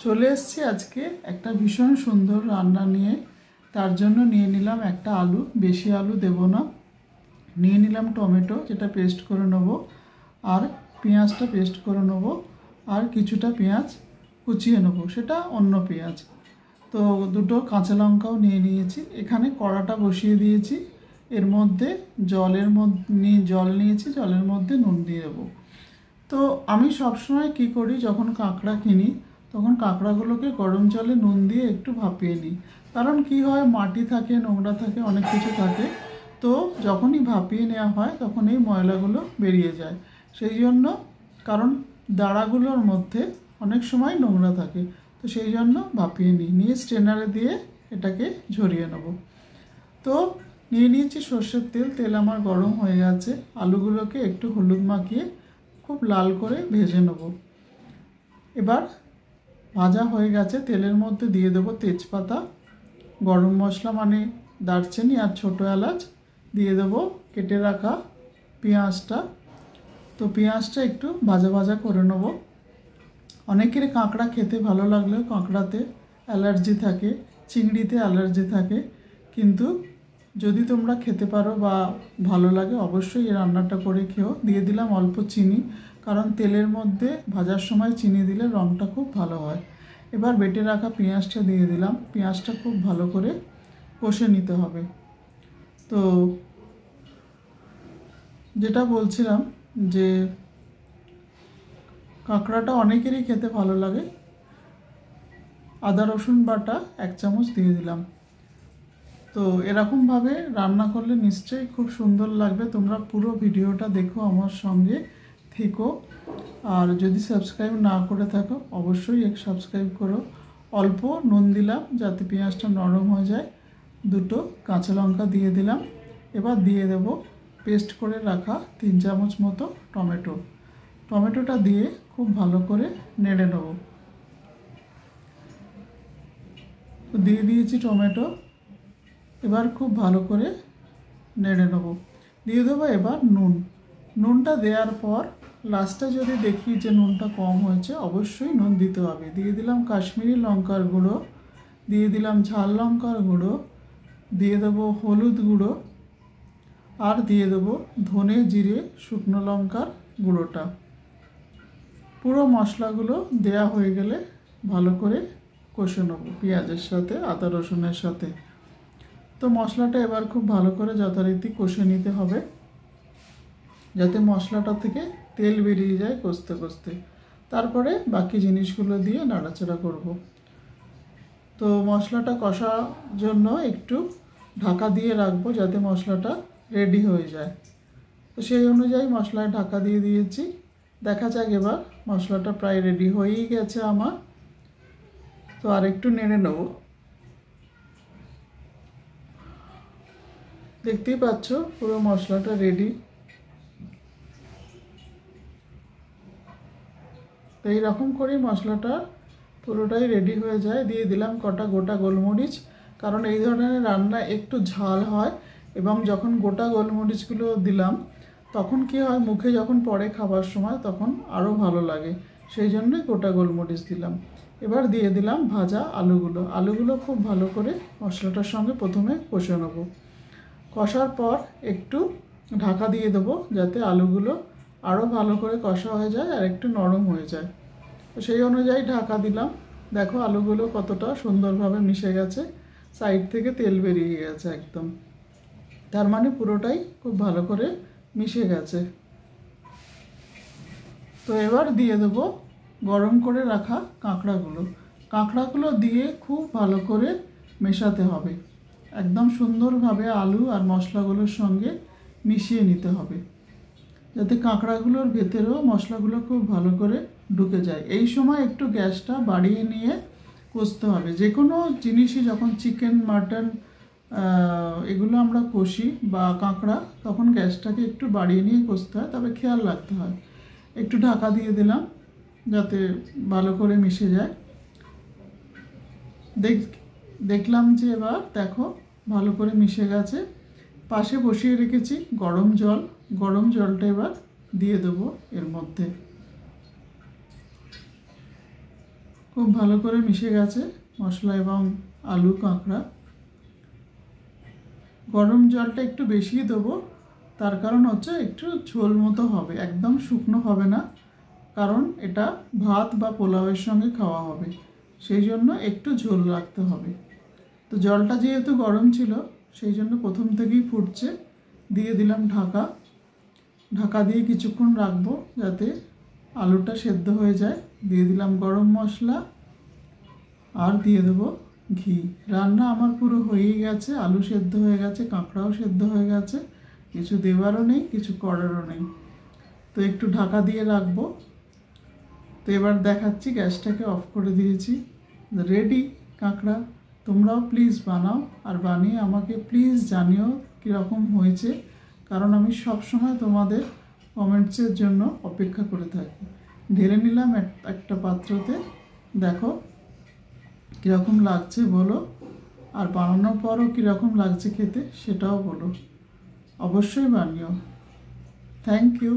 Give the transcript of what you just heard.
চলে এসেছি আজকে একটা ভীষণ সুন্দর রান্না নিয়ে। তার জন্য নিয়ে নিলাম একটা আলু, বেশি আলু দেব না। নিয়ে নিলাম টমেটো, যেটা পেস্ট করে নেব, আর পেঁয়াজটা পেস্ট করে নেব, আর কিছুটা পেঁয়াজ কুচিয়ে নেব, সেটা অন্য পেঁয়াজ। তো দুটো কাঁচা লঙ্কাও নিয়ে নিয়েছি। এখানে কড়াটা বসিয়ে দিয়েছি, এর মধ্যে জল নিয়েছি, জলের মধ্যে নুন দিয়ে দেবো। তো আমি সবসময় কী করি, যখন কাঁকড়া কিনি তখন কাঁকড়াগুলোকে গরম জলে নুন দিয়ে একটু ভাপিয়ে নিই। কারণ কি হয়, মাটি থাকে, নোংরা থাকে, অনেক কিছু থাকে। তো যখনই ভাপিয়ে নেওয়া হয় তখন এই ময়লাগুলো বেরিয়ে যায়। সেই জন্য, কারণ দাঁড়াগুলোর মধ্যে অনেক সময় নোংরা থাকে, তো সেই জন্য ভাপিয়ে নিয়ে স্ট্রেনারে দিয়ে এটাকে ঝরিয়ে নেব। তো নিয়ে নিয়েছি সর্ষের তেল। তেল আমার গরম হয়ে গেছে। আলুগুলোকে একটু হলুদ মাখিয়ে খুব লাল করে ভেজে নেব। এবার ভাজা হয়ে গেছে, তেলের মধ্যে দিয়ে দেবো তেজপাতা, গরম মশলা মানে দারচিনি আর ছোটো এলাচ, দিয়ে দেবো কেটে রাখা পেঁয়াজটা। তো পেঁয়াজটা একটু ভাজা ভাজা করে নেব। অনেকের কাঁকড়া খেতে ভালো লাগলেও কাঁকড়াতে অ্যালার্জি থাকে, চিংড়িতে অ্যালার্জি থাকে, কিন্তু যদি তোমরা খেতে পারো বা ভালো লাগে অবশ্যই এই রান্নাটা করে খেও। দিয়ে দিলাম অল্প চিনি, কারণ তেলের মধ্যে ভাজার সময় চিনি দিলে রঙটা খুব ভালো হয়। এবার বেটে রাখা পেঁয়াজটা দিয়ে দিলাম। পেঁয়াজটা খুব ভালো করে কষে নিতে হবে। তো যেটা বলছিলাম যে কাঁকড়াটা অনেকেরই খেতে ভালো লাগে। আদা রসুন বাটা 1 চামচ দিয়ে দিলাম। তো এরকমভাবে রান্না করলে নিশ্চয়ই খুব সুন্দর লাগবে। তোমরা পুরো ভিডিওটা দেখো, আমার সঙ্গে থেকো। আর যদি সাবস্ক্রাইব না করে থাকো অবশ্যই সাবস্ক্রাইব করো। অল্প নুন দিলাম যাতে পেঁয়াজটা নরম হয়ে যায়। দুটো কাঁচা লঙ্কা দিয়ে দিলাম। এবার দিয়ে দেব পেস্ট করে রাখা 3 চামচ মতো টমেটো। টমেটোটা দিয়ে খুব ভালো করে নেড়ে নেব। তো দিয়ে দিয়েছি টমেটো। এবার খুব ভালো করে নেড়ে নেব। দিয়ে দেবো এবার নুন। নুনটা দেওয়ার পর লাস্টে যদি দেখি যে নুনটা কম হয়েছে, অবশ্যই নুন দিতে হবে। দিয়ে দিলাম কাশ্মীরি লঙ্কার গুঁড়ো, দিয়ে দিলাম ঝাল লঙ্কার গুঁড়ো, দিয়ে দেবো হলুদ গুঁড়ো, আর দিয়ে দেবো ধনে জিরে শুকনো লঙ্কার গুঁড়োটা। পুরো মশলাগুলো দেয়া হয়ে গেলে ভালো করে কষে নেব পেঁয়াজের সাথে, আদা রসুনের সাথে। তো মশলাটা এবার খুব ভালো করে যথারীতি কষে নিতে হবে, যাতে মশলাটা থেকে তেল বেরিয়ে যায় কষতে কষতে। তারপরে বাকি জিনিসগুলো দিয়ে নাড়াচাড়া করব। তো মশলাটা কষার জন্য একটু ঢাকা দিয়ে রাখবো, যাতে মশলাটা রেডি হয়ে যায়। তো সেই অনুযায়ী মশলায় ঢাকা দিয়ে দিয়েছি। দেখা যাক, এবার মশলাটা প্রায় রেডি হয়েই গেছে আমার। তো আর একটু নেড়ে নেব। দেখতেই পাচ্ছ পুরো মশলাটা রেডি। তো এইরকম করেই মশলাটা পুরোটাই রেডি হয়ে যায়। দিয়ে দিলাম কটা গোটা গোলমরিচ, কারণ এই ধরনের রান্না একটু ঝাল হয়, এবং যখন গোটা গোলমরিচগুলো দিলাম তখন কি হয়, মুখে যখন পড়ে খাবার সময় তখন আরও ভালো লাগে, সেই জন্যই গোটা গোলমরিচ দিলাম। এবার দিয়ে দিলাম ভাজা আলুগুলো খুব ভালো করে মশলাটার সঙ্গে প্রথমে কষে নেব। কষার পর একটু ঢাকা দিয়ে দেবো, যাতে আলুগুলো আরও ভালো করে কষা হয়ে যায় আর একটু নরম হয়ে যায়। তো সেই অনুযায়ী ঢাকা দিলাম। দেখো আলুগুলো কতটা সুন্দরভাবে মিশে গেছে, সাইড থেকে তেল বেরিয়ে গেছে একদম। তার মানে পুরোটাই খুব ভালো করে মিশে গেছে। তো এবার দিয়ে দেবো গরম করে রাখা কাঁকড়াগুলো দিয়ে খুব ভালো করে মেশাতে হবে। একদম সুন্দরভাবে আলু আর মশলাগুলোর সঙ্গে মিশিয়ে নিতে হবে, যাতে কাঁকড়াগুলোর ভেতরেও মশলাগুলো খুব ভালো করে ঢুকে যায়। এই সময় একটু গ্যাসটা বাড়িয়ে নিয়ে কষতে হবে। যে কোনো জিনিসই যখন চিকেন, মাটন এগুলো আমরা কষি বা কাঁকড়া, তখন গ্যাসটাকে একটু বাড়িয়ে নিয়ে কষতে হয়, তবে খেয়াল রাখতে হয়। একটু ঢাকা দিয়ে দিলাম যাতে ভালো করে মিশে যায়। দেখলাম যে এবার দেখো ভালো করে মিশে গেছে। পাশে বসিয়ে রেখেছি গরম জলটা এবার দিয়ে দেবো এর মধ্যে। খুব ভালো করে মিশে গেছে মশলা এবং আলু কাঁকড়া। গরম জলটা একটু বেশি দেবো, তার কারণ হচ্ছে একটু ঝোল মতো হবে, একদম শুকনো হবে না, কারণ এটা ভাত বা পোলাওয়ের সঙ্গে খাওয়া হবে, সেই জন্য একটু ঝোল রাখতে হবে। তো জলটা যেহেতু গরম ছিল সেই জন্য প্রথম থেকেই ফুটছে, দিয়ে দিলাম ঢাকা। ঢাকা দিয়ে কিছুক্ষণ রাখবো যাতে আলুটা সেদ্ধ হয়ে যায়। দিয়ে দিলাম গরম মশলা আর দিয়ে দেবো ঘি। রান্না আমার পুরো হয়েই গেছে, আলু সেদ্ধ হয়ে গেছে, কাঁকড়াও সেদ্ধ হয়ে গেছে, কিছু দেওয়ারও নেই, কিছু করারও নেই। তো একটু ঢাকা দিয়ে রাখবো। তো এবার দেখাচ্ছি, গ্যাসটাকে অফ করে দিয়েছি, রেডি কাঁকড়া। তোমরাও প্লিজ বানাও, আর বানিয়ে আমাকে প্লিজ জানিও কীরকম হয়েছে, কারণ আমি সব সময় তোমাদের কমেন্টসের জন্য অপেক্ষা করে থাকি। ঢেলে নিলাম একটা পাত্রতে, দেখো কীরকম লাগছে বলো, আর বানানোর পরও কীরকম লাগছে খেতে সেটাও বলো, অবশ্যই বানিও। Thank you.